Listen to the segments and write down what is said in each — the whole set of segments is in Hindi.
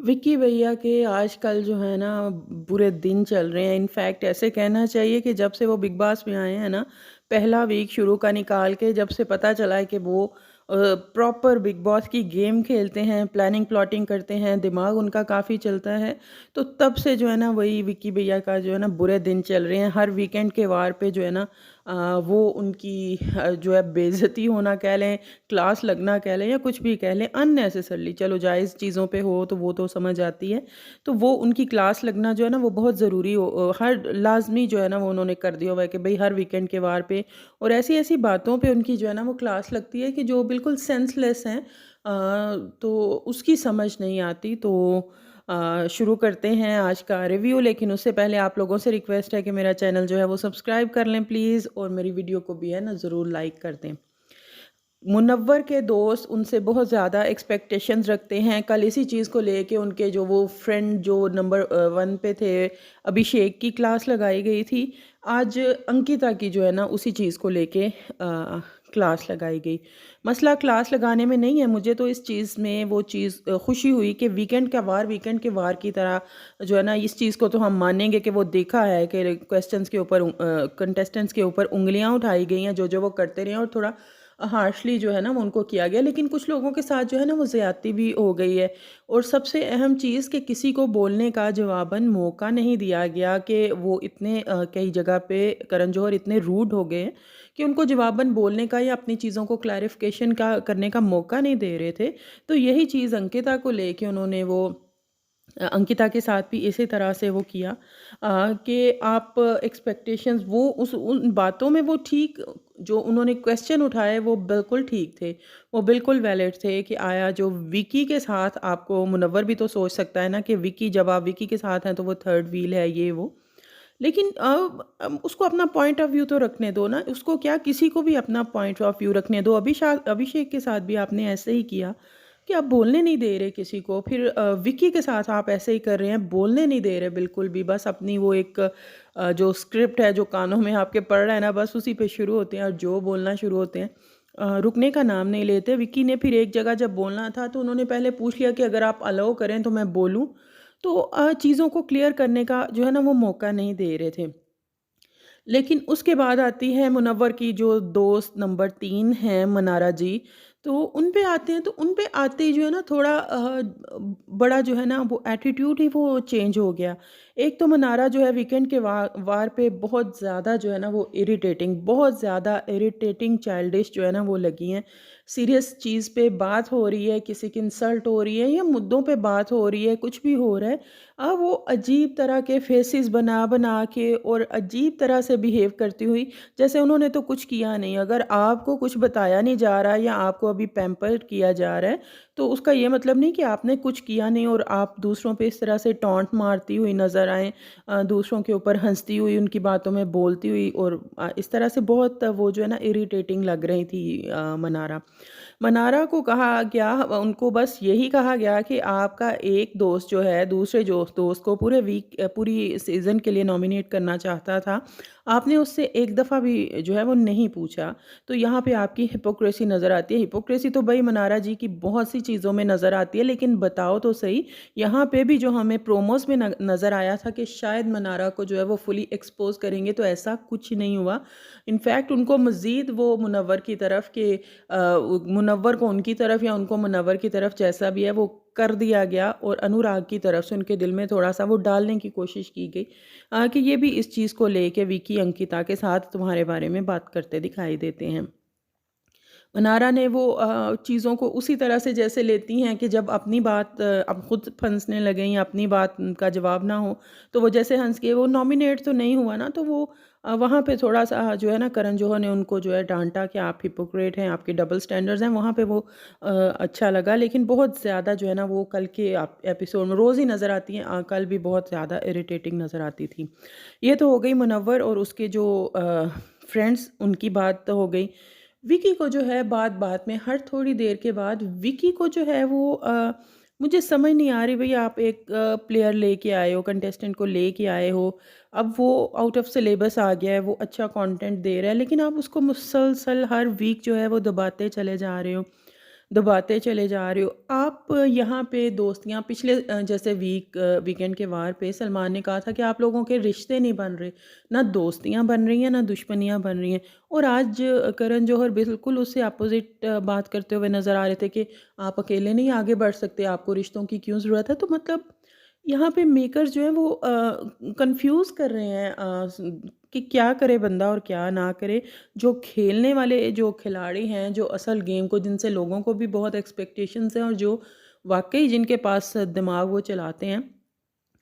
विक्की भैया के आजकल जो है ना बुरे दिन चल रहे हैं। इनफैक्ट ऐसे कहना चाहिए कि जब से वो बिग बॉस में आए हैं ना, पहला वीक शुरू का निकाल के जब से पता चला है कि वो प्रॉपर बिग बॉस की गेम खेलते हैं, प्लानिंग प्लॉटिंग करते हैं, दिमाग उनका काफ़ी चलता है। तो तब से जो है ना वही विक्की भैया का जो है ना बुरे दिन चल रहे हैं। हर वीकेंड के वार पे जो है ना वो उनकी जो है बेइज्जती होना कह लें, क्लास लगना कह लें या कुछ भी कह लें, अननेसेसरली, चलो जायज़ चीज़ों पे हो तो वो तो समझ आती है। तो वो उनकी क्लास लगना जो है ना वो बहुत ज़रूरी हर लाज़मी जो है ना वो उन्होंने कर दिया हुआ है कि भई हर वीकेंड के वार पे और ऐसी-ऐसी बातों पे उनकी जो है ना वो क्लास लगती है कि जो बिल्कुल सेंसलेस हैं। तो उसकी समझ नहीं आती। तो शुरू करते हैं आज का रिव्यू, लेकिन उससे पहले आप लोगों से रिक्वेस्ट है कि मेरा चैनल जो है वो सब्सक्राइब कर लें प्लीज़, और मेरी वीडियो को भी है ना ज़रूर लाइक कर दें। मुनव्वर के दोस्त उनसे बहुत ज़्यादा एक्सपेक्टेशंस रखते हैं। कल इसी चीज़ को लेके उनके जो वो फ्रेंड जो नंबर 1 पे थे, अभिषेक की क्लास लगाई गई थी। आज अंकिता की जो है ना उसी चीज़ को लेके क्लास लगाई गई। मसला क्लास लगाने में नहीं है, मुझे तो इस चीज़ में वो चीज़ खुशी हुई कि वीकेंड के वार की तरह जो है ना इस चीज़ को तो हम मानेंगे कि वो देखा है कि क्वेश्चंस के ऊपर कंटेस्टेंट्स के ऊपर उँगलियाँ उठाई गई हैं, जो वो करते रहे हैं और थोड़ा हार्शली जो है ना वो उनको किया गया। लेकिन कुछ लोगों के साथ जो है ना वो ज़्यादती भी हो गई है। और सबसे अहम चीज़ कि किसी को बोलने का जवाबन मौका नहीं दिया गया, कि वो इतने कई जगह पे करण जौहर इतने रूड हो गए हैं कि उनको जवाबन बोलने का या अपनी चीज़ों को क्लैरिफिकेशन का करने का मौका नहीं दे रहे थे। तो यही चीज़ अंकिता को लेके उन्होंने वो अंकिता के साथ भी इसी तरह से वो किया कि आप एक्सपेक्टेशंस वो उस उन बातों में वो ठीक, जो उन्होंने क्वेश्चन उठाए वो बिल्कुल ठीक थे, वो बिल्कुल वैलिड थे। कि आया जो विकी के साथ, आपको मुनव्वर भी तो सोच सकता है ना कि विकी, जब आप विकी के साथ हैं तो वो थर्ड व्हील है ये वो। लेकिन उसको अपना पॉइंट ऑफ व्यू तो रखने दो ना, उसको क्या, किसी को भी अपना पॉइंट ऑफ व्यू रखने दो। अभिषेक के साथ भी आपने ऐसे ही किया कि आप बोलने नहीं दे रहे किसी को। फिर विक्की के साथ आप ऐसे ही कर रहे हैं, बोलने नहीं दे रहे बिल्कुल भी। बस अपनी वो एक जो स्क्रिप्ट है जो कानों में आपके पढ़ रहा है ना, बस उसी पे शुरू होते हैं और जो बोलना शुरू होते हैं। रुकने का नाम नहीं लेते। विक्की ने फिर एक जगह जब बोलना था तो उन्होंने पहले पूछ लिया कि अगर आप अलाउ करें तो मैं बोलूं। तो चीज़ों को क्लियर करने का जो है ना वो मौका नहीं दे रहे थे। लेकिन उसके बाद आती है मुनव्वर की जो दोस्त नंबर 3 हैं मनारा जी। तो उन पे आते हैं, तो उन पे आते ही जो है ना थोड़ा बड़ा जो है ना वो एटीट्यूड ही वो चेंज हो गया। एक तो मनारा जो है वीकेंड के वार पे बहुत ज़्यादा जो है ना वो इरिटेटिंग, बहुत ज़्यादा इरिटेटिंग चाइल्डिश जो है ना वो लगी हैं। सीरियस चीज़ पे बात हो रही है, किसी की इंसल्ट हो रही है या मुद्दों पे बात हो रही है, कुछ भी हो रहा है, वो अजीब तरह के फेसेस बना बना के और अजीब तरह से बिहेव करती हुई, जैसे उन्होंने तो कुछ किया नहीं। अगर आपको कुछ बताया नहीं जा रहा है या आपको अभी पैम्पर किया जा रहा है, तो उसका ये मतलब नहीं कि आपने कुछ किया नहीं और आप दूसरों पे इस तरह से टॉन्ट मारती हुई नज़र आएँ, दूसरों के ऊपर हंसती हुई, उनकी बातों में बोलती हुई, और इस तरह से बहुत वो जो है ना इरिटेटिंग लग रही थी मनारा। मनारा को कहा गया, उनको बस यही कहा गया कि आपका एक दोस्त जो है दूसरे जो दोस्त को पूरी सीज़न के लिए नॉमिनेट करना चाहता था, आपने उससे एक दफ़ा भी जो है वो नहीं पूछा। तो यहाँ पे आपकी हिपोक्रेसी नज़र आती है। हिपोक्रेसी तो भई मनारा जी की बहुत सी चीज़ों में नज़र आती है, लेकिन बताओ तो सही, यहाँ पे भी जो हमें प्रोमोस में नज़र आया था कि शायद मनारा को जो है वो फुली एक्सपोज़ करेंगे, तो ऐसा कुछ नहीं हुआ। इनफैक्ट उनको मज़ीद वो मुनव्वर की तरफ के मुनव्वर को उनकी तरफ या उनको मुनव्वर की तरफ, जैसा भी है वो कर दिया गया, और अनुराग की तरफ से उनके दिल में थोड़ा-सा वो डालने की कोशिश की गई कि ये भी इस चीज़ को लेके विकी अंकिता के साथ तुम्हारे बारे में बात करते दिखाई देते हैं। मनारा ने वो चीज़ों को उसी तरह से जैसे लेती हैं कि जब अपनी बात अब खुद फंसने लगें या अपनी बात का जवाब ना हो, तो वो जैसे हंस के, वो नॉमिनेट तो नहीं हुआ ना, तो वो वहाँ पे थोड़ा-सा जो है ना करण जौहर ने उनको जो है डाँटा कि आप हिपोक्रेट हैं, आपके डबल स्टैंडर्ड्स हैं, वहाँ पे वो अच्छा लगा। लेकिन बहुत ज़्यादा जो है ना वो कल के एपिसोड में रोज़ ही नज़र आती हैं, कल भी बहुत ज़्यादा इरिटेटिंग नज़र आती थी। ये तो हो गई मुनव्वर और उसके जो फ्रेंड्स, उनकी बात तो हो गई। विकी को जो है बात-बात में, हर थोड़ी देर के बाद विकी को जो है वो मुझे समझ नहीं आ रही, भई आप एक प्लेयर लेके आए हो, कंटेस्टेंट को लेके आए हो, अब वो आउट ऑफ सिलेबस आ गया है, वो अच्छा कंटेंट दे रहा है, लेकिन आप उसको मुसलसल हर वीक जो है वो दबाते चले जा रहे हो। दबाते चले जा रहे हो। आप यहाँ पे दोस्तियाँ पिछले जैसे वीकेंड के वार पे सलमान ने कहा था कि आप लोगों के रिश्ते नहीं बन रहे, ना दोस्तियाँ बन रही हैं, ना दुश्मनियाँ बन रही हैं। और आज करण जौहर बिल्कुल उससे अपोज़िट बात करते हुए नज़र आ रहे थे कि आप अकेले नहीं आगे बढ़ सकते, आपको रिश्तों की क्यों ज़रूरत है? तो मतलब यहाँ पे मेकर्स जो हैं वो कन्फ्यूज़ कर रहे हैं कि क्या करे बंदा और क्या ना करे। जो खेलने वाले जो खिलाड़ी हैं, जो असल गेम को जिनसे लोगों को भी बहुत एक्सपेक्टेशंस हैं और जो वाक़ई जिनके पास दिमाग वो चलाते हैं,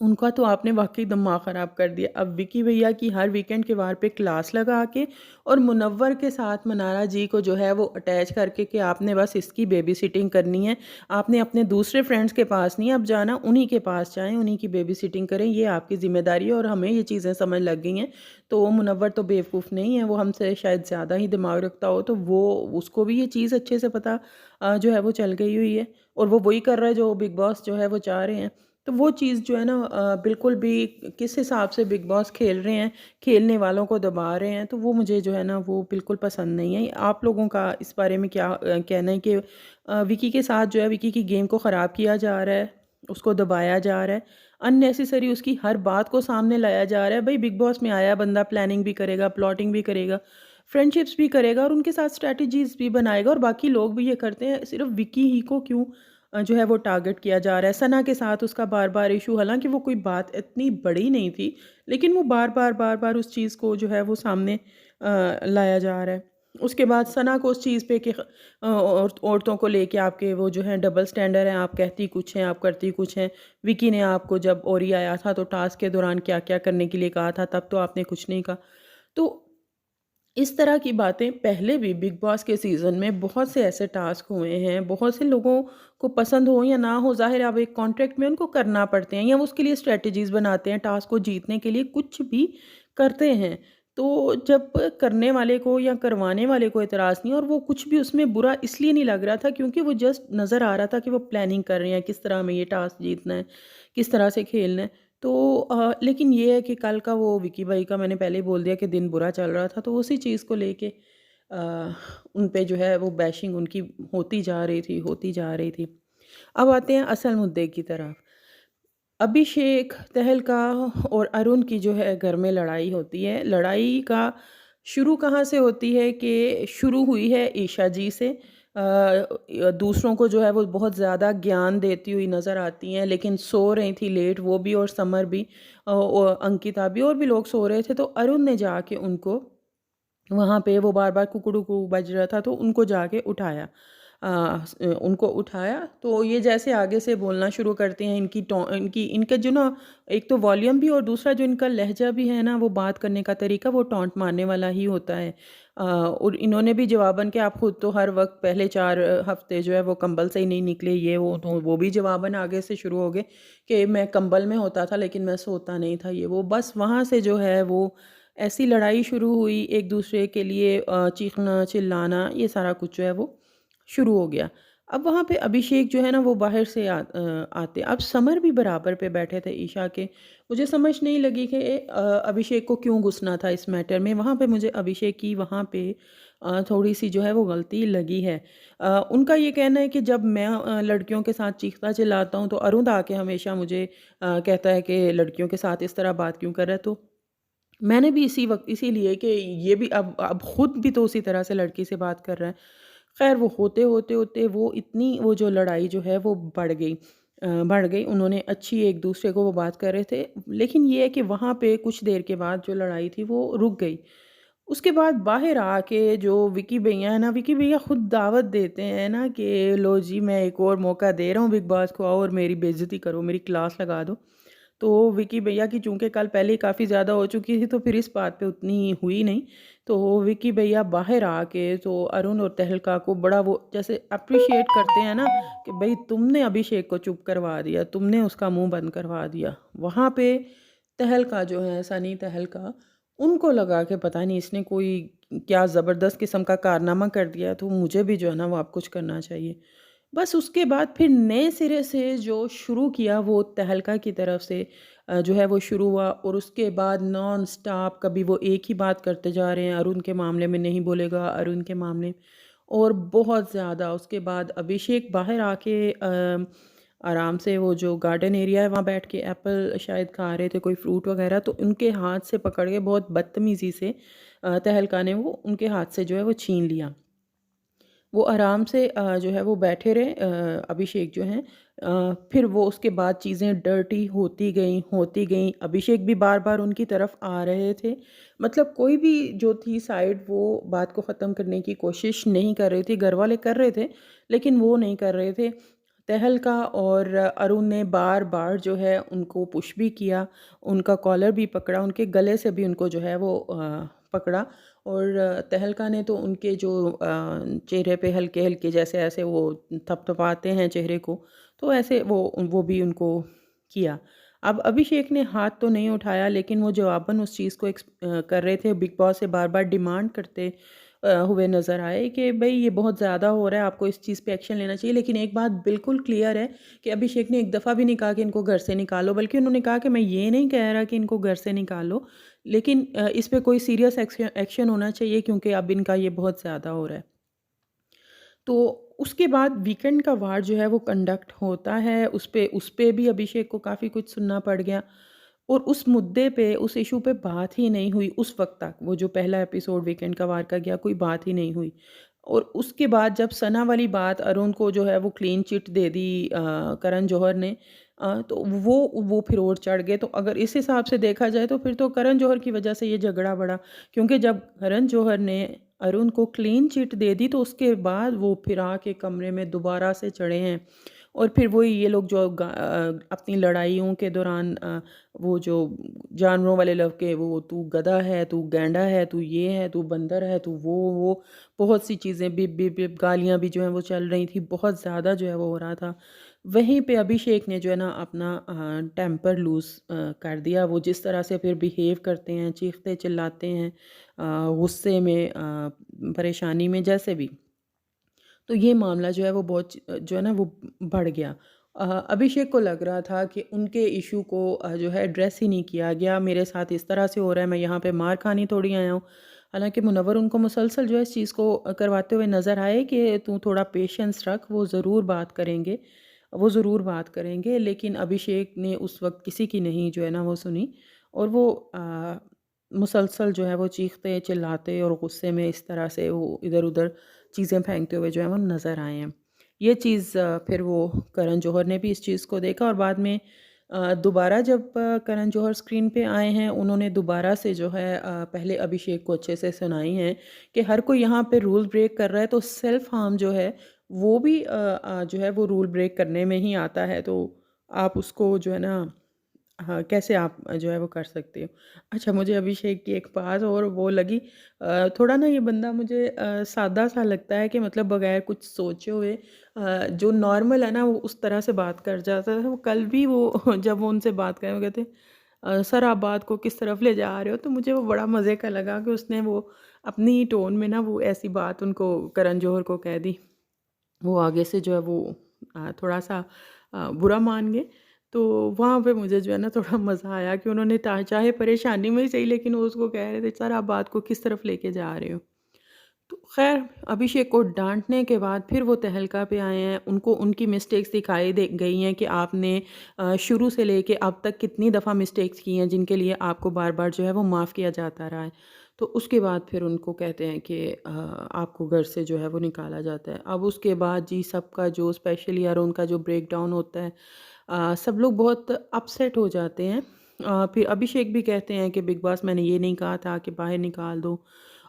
उनका तो आपने वाक़ई दिमाग ख़राब कर दिया। अब विकी भैया की हर वीकेंड के वार पे क्लास लगा के और मुनव्वर के साथ मनारा जी को जो है वो अटैच करके कि आपने बस इसकी बेबी सिटिंग करनी है। आपने अपने दूसरे फ्रेंड्स के पास नहीं अब जाना, उन्हीं के पास जाएँ, उन्हीं की बेबी सिटिंग करें, ये आपकी ज़िम्मेदारी है और हमें ये चीज़ें समझ लग गई हैं। तो वो मुनव्वर तो बेवकूफ़ नहीं है, वो हमसे शायद ज़्यादा ही दिमाग रखता हो, तो वो उसको भी ये चीज़ अच्छे से पता जो है वो चल गई हुई है और वो वही कर रहा है जो बिग बॉस जो है वो चाह रहे हैं। तो वो चीज़ जो है ना बिल्कुल भी किस हिसाब से बिग बॉस खेल रहे हैं, खेलने वालों को दबा रहे हैं, तो वो मुझे जो है ना वो बिल्कुल पसंद नहीं है। आप लोगों का इस बारे में क्या कहना है कि विकी के साथ जो है विकी की गेम को ख़राब किया जा रहा है, उसको दबाया जा रहा है, अननेसेसरी उसकी हर बात को सामने लाया जा रहा है। भई बिग बॉस में आया बंदा प्लानिंग भी करेगा, प्लॉटिंग भी करेगा, फ्रेंडशिप्स भी करेगा और उनके साथ स्ट्रैटेजीज़ भी बनाएगा और बाकी लोग भी ये करते हैं, सिर्फ़ विकी ही को क्यों जो है वो टारगेट किया जा रहा है। सना के साथ उसका बार-बार इश्यू, हालाँकि वो कोई बात इतनी बड़ी नहीं थी, लेकिन वो बार-बार उस चीज़ को जो है वो सामने लाया जा रहा है। उसके बाद सना को उस चीज़ पे कि औरतों को लेके आपके वो जो है डबल स्टैंडर्ड हैं, आप कहती कुछ हैं, आप करती कुछ हैं। विकी ने आपको जब ओरी आया था तो टास्क के दौरान क्या-क्या करने के लिए कहा था, तब तो आपने कुछ नहीं कहा। तो इस तरह की बातें पहले भी बिग बॉस के सीज़न में बहुत से ऐसे टास्क हुए हैं, बहुत से लोगों को पसंद हो या ना हो, ज़ाहिर है अब एक कॉन्ट्रैक्ट में उनको करना पड़ते हैं या वो उसके लिए स्ट्रैटेजीज़ बनाते हैं, टास्क को जीतने के लिए कुछ भी करते हैं। तो जब करने वाले को या करवाने वाले को एतराज़ नहीं और वो कुछ भी उसमें बुरा इसलिए नहीं लग रहा था क्योंकि वो जस्ट नज़र आ रहा था कि वो प्लानिंग कर रहे हैं, किस तरह हमें ये टास्क जीतना है, किस तरह से खेलना है। तो लेकिन ये है कि कल का वो विकी भाई का मैंने पहले ही बोल दिया कि दिन बुरा चल रहा था, तो उसी चीज़ को लेके उन पे जो है वो बैशिंग उनकी होती जा रही थी, होती जा रही थी। अब आते हैं असल मुद्दे की तरफ। अभिषेक, तहलका और अरुण की जो है घर में लड़ाई होती है। लड़ाई का शुरू कहाँ से होती है कि शुरू हुई है ईशा जी से। दूसरों को जो है वो बहुत ज़्यादा ज्ञान देती हुई नज़र आती हैं, लेकिन सो रही थी लेट वो भी और समर भी और अंकिता भी और भी लोग सो रहे थे, तो अरुण ने जाके उनको वहाँ पे वो बार-बार कुकड़ू-कू बज रहा था तो उनको जाके उठाया। उनको उठाया तो ये जैसे आगे से बोलना शुरू करते हैं इनका जो ना एक तो वॉल्यूम भी और दूसरा जो इनका लहज़ा भी है ना वो बात करने का तरीका वो टॉन्ट मारने वाला ही होता है। और इन्होंने भी जवाबन कि आप खुद तो हर वक़्त पहले 4 हफ़्ते जो है वो कंबल से ही नहीं निकले ये वो तो वो भी जवाबन आगे से शुरू हो गए कि मैं कंबल में होता था लेकिन मैं सोता नहीं था ये वो। बस वहाँ से जो है वो ऐसी लड़ाई शुरू हुई एक दूसरे के लिए चीखना, चिल्लाना ये सारा कुछ जो है वो शुरू हो गया। अब वहाँ पे अभिषेक जो है ना वो बाहर से आते अब समर भी बराबर पे बैठे थे ईशा के। मुझे समझ नहीं लगी कि अभिषेक को क्यों गुस्सा था इस मैटर में। वहाँ पे मुझे अभिषेक की वहाँ पे थोड़ी-सी जो है वो गलती लगी है। उनका ये कहना है कि जब मैं लड़कियों के साथ चीखता चिल्लाता हूँ तो अरुण आके हमेशा मुझे कहता है कि लड़कियों के साथ इस तरह बात क्यों कर रहा है? तो मैंने भी इसी वक़्त इसीलिए कि ये भी अब खुद भी तो उसी तरह से लड़की से बात कर रहा है। ख़ैर वो होते वो इतनी वो जो लड़ाई जो है वो बढ़ गई। उन्होंने अच्छी एक-दूसरे को वो बात कर रहे थे। लेकिन ये है कि वहाँ पे कुछ देर के बाद जो लड़ाई थी वो रुक गई। उसके बाद बाहर आके जो विकी भैया है ना, विकी भैया खुद दावत देते हैं ना कि लो जी मैं एक और मौका दे रहा हूँ बिग बॉस को आओ और मेरी बेइज़्ज़ती करो, मेरी क्लास लगा दो। तो विकी भैया की चूँकि कल पहले ही काफ़ी ज़्यादा हो चुकी थी तो फिर इस बात पे उतनी हुई नहीं। तो विकी भैया बाहर आके तो अरुण और तहलका को बड़ा वो जैसे एप्रिशिएट करते हैं ना कि भई तुमने अभिषेक को चुप करवा दिया, तुमने उसका मुँह बंद करवा दिया। वहाँ पे तहलका जो है सनी तहलका, उनको लगा कि पता नहीं इसने कोई क्या ज़बरदस्त किस्म का कारनामा कर दिया तो मुझे भी जो है ना वो अब कुछ करना चाहिए। बस उसके बाद फिर नए सिरे से जो शुरू किया वो तहलका की तरफ से जो है वो शुरू हुआ और उसके बाद नॉन स्टॉप कभी वो एक ही बात करते जा रहे हैं, अरुण के मामले में नहीं बोलेगा, अरुण के मामले। और बहुत ज़्यादा उसके बाद अभिषेक बाहर आके आराम से वो जो गार्डन एरिया है वहाँ बैठ के एप्पल शायद खा रहे थे, कोई फ्रूट वगैरह, तो उनके हाथ से पकड़ के बहुत बदतमीज़ी से तहलका ने वो उनके हाथ से जो है वो छीन लिया। वो आराम से जो है वो बैठे रहे, अभिषेक जो हैं, फिर वो उसके बाद चीज़ें डर्टी होती गईं। अभिषेक भी बार-बार उनकी तरफ आ रहे थे। मतलब कोई भी जो थी साइड वो बात को ख़त्म करने की कोशिश नहीं कर रही थी। घरवाले कर रहे थे, लेकिन वो नहीं कर रहे थे। तहलका और अरुण ने बार-बार जो है उनको पुश भी किया, उनका कॉलर भी पकड़ा, उनके गले से भी उनको जो है वो पकड़ा और तहलका ने तो उनके जो चेहरे पे हल्के-हल्के जैसे ऐसे वो थपथपाते हैं चेहरे को, तो ऐसे वो भी उनको किया। अब अभिषेक ने हाथ तो नहीं उठाया, लेकिन वो जवाबन उस चीज़ को कर रहे थे, बिग बॉस से बार-बार डिमांड करते हुए नज़र आए कि भई ये बहुत ज़्यादा हो रहा है, आपको इस चीज़ पे एक्शन लेना चाहिए। लेकिन एक बात बिल्कुल क्लियर है कि अभिषेक ने एक दफ़ा भी नहीं कहा कि इनको घर से निकालो, बल्कि उन्होंने कहा कि मैं ये नहीं कह रहा कि इनको घर से निकालो, लेकिन इस पे कोई सीरियस एक्शन होना चाहिए क्योंकि अब इनका ये बहुत ज़्यादा हो रहा है। तो उसके बाद वीकेंड का वार जो है वो कंडक्ट होता है, उस पे भी अभिषेक को काफ़ी कुछ सुनना पड़ गया और उस मुद्दे पे, उस इश्यू पे बात ही नहीं हुई उस वक़्त तक। वो जो पहला एपिसोड वीकेंड का वार का गया, कोई बात ही नहीं हुई और उसके बाद जब सना वाली बात अरुण को जो है वो क्लीन चिट दे दी करण जौहर ने, तो वो फिर और चढ़ गए। तो अगर इस हिसाब से देखा जाए तो फिर तो करण जौहर की वजह से ये झगड़ा बढ़ा, क्योंकि जब करण जौहर ने अरुण को क्लीन चिट दे दी तो उसके बाद वो फिर आके कमरे में दोबारा से चढ़े हैं और फिर वही ये लोग जो अपनी लड़ाइयों के दौरान वो जो जानवरों वाले लव के, वो तू गधा है, तू गैंडा है, तू ये है, तू बंदर है, तू वो बहुत सी चीज़ें बिप बिप बिप गालियाँ भी जो हैं वो चल रही थी, बहुत ज़्यादा जो है वो हो रहा था। वहीं पे अभिषेक ने जो है ना अपना टेम्पर लूज़ कर दिया। वो जिस तरह से फिर बिहेव करते हैं, चीखते चिल्लाते हैं, गुस्से में, परेशानी में, जैसे भी। तो ये मामला जो है वो बहुत जो है ना वो बढ़ गया। अभिषेक को लग रहा था कि उनके इश्यू को जो है एड्रेस ही नहीं किया गया, मेरे साथ इस तरह से हो रहा है, मैं यहाँ पे मार खानी थोड़ी आया हूँ। हालाँकि मुनव्वर उनको मुसलसल जो है इस चीज़ को करवाते हुए नज़र आए कि तू थोड़ा पेशेंस रख, वो ज़रूर बात करेंगे। लेकिन अभिषेक ने उस वक़्त किसी की नहीं जो है ना वो सुनी और वो मुसलसल जो है वो चीखते, चिल्लाते और गुस्से में इस तरह से वो इधर-उधर चीज़ें फेंकते हुए जो है वो नज़र आए हैं। ये चीज़ फिर वो करण जौहर ने भी इस चीज़ को देखा और बाद में दोबारा जब करण जौहर स्क्रीन पे आए हैं, उन्होंने दोबारा से जो है पहले अभिषेक को अच्छे से सुनाई हैं कि हर कोई यहाँ पे रूल ब्रेक कर रहा है, तो सेल्फ हार्म जो है वो भी जो है वो रूल ब्रेक करने में ही आता है। तो आप उसको जो है ना, हाँ, कैसे आप जो है वो कर सकते हो। अच्छा, मुझे अभिषेक की एक बात और वो लगी, थोड़ा ना ये बंदा मुझे सादा-सा लगता है कि मतलब बगैर कुछ सोचे हुए जो नॉर्मल है ना वो उस तरह से बात कर जाता है। वो कल भी वो जब वो उनसे बात करें वो कहते सर आप बात को किस तरफ ले जा रहे हो? तो मुझे वो बड़ा मज़े का लगा कि उसने वो अपनी टोन में ना वो ऐसी बात उनको करण जौहर को कह दी। वो आगे से जो है वो थोड़ा-सा बुरा मान गए। तो वहाँ पे मुझे जो है ना थोड़ा मज़ा आया कि उन्होंने चाहे परेशानी में ही सही, लेकिन वो उसको कह रहे थे सर आप बात को किस तरफ लेके जा रहे हो? तो ख़ैर अभिषेक को डाँटने के बाद फिर वो तहलका पे आए हैं। उनको उनकी मिस्टेक्स दिखाई दे गई हैं कि आपने शुरू से लेके अब तक कितनी दफ़ा मिस्टेक्स की हैं जिनके लिए आपको बार-बार जो है वो माफ़ किया जाता रहा है। तो उसके बाद फिर उनको कहते हैं कि आपको घर से जो है वो निकाला जाता है। अब उसके बाद जी सबका जो स्पेशली अरुण का जो ब्रेकडाउन होता है, सब लोग बहुत अपसेट हो जाते हैं। फिर अभिषेक भी कहते हैं कि बिग बॉस मैंने ये नहीं कहा था कि बाहर निकाल दो।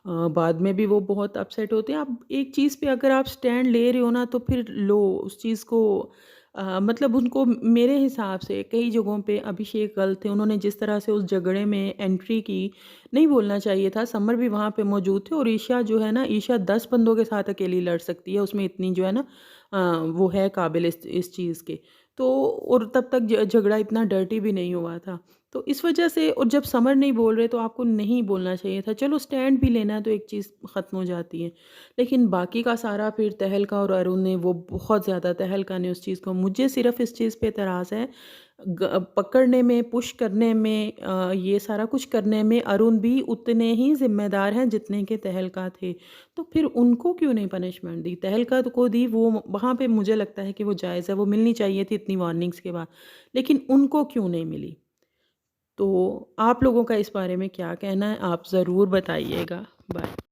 बाद में भी वो बहुत अपसेट होते हैं। अब एक चीज़ पे अगर आप स्टैंड ले रहे हो ना तो फिर लो उस चीज़ को। मतलब उनको मेरे हिसाब से कई जगहों पे अभिषेक गलत थे। उन्होंने जिस तरह से उस झगड़े में एंट्री की, नहीं बोलना चाहिए था। समर भी वहाँ पे मौजूद थे और ईशा जो है ना, ईशा 10 बंदों के साथ अकेली लड़ सकती है। उसमें इतनी जो है ना वो है काबिल इस चीज़ के। तो और तब तक झगड़ा इतना डर्टी भी नहीं हुआ था। तो इस वजह से, और जब समर नहीं बोल रहे तो आपको नहीं बोलना चाहिए था। चलो स्टैंड भी लेना है तो एक चीज़ ख़त्म हो जाती है। लेकिन बाकी का सारा फिर तहलका और अरुण ने वो बहुत ज़्यादा, तहलका ने उस चीज़ को, मुझे सिर्फ़ इस चीज़ पे एतराज़ है, पकड़ने में, पुश करने में, ये सारा कुछ करने में अरुण भी उतने ही ज़िम्मेदार हैं जितने के तहलका थे। तो फिर उनको क्यों नहीं पनिशमेंट दी? तहलका तो को दी, वो वहाँ पे मुझे लगता है कि वो जायज़ है, वो मिलनी चाहिए थी इतनी वार्निंग्स के बाद। लेकिन उनको क्यों नहीं मिली? तो आप लोगों का इस बारे में क्या कहना है? आप ज़रूर बताइएगा। बाय।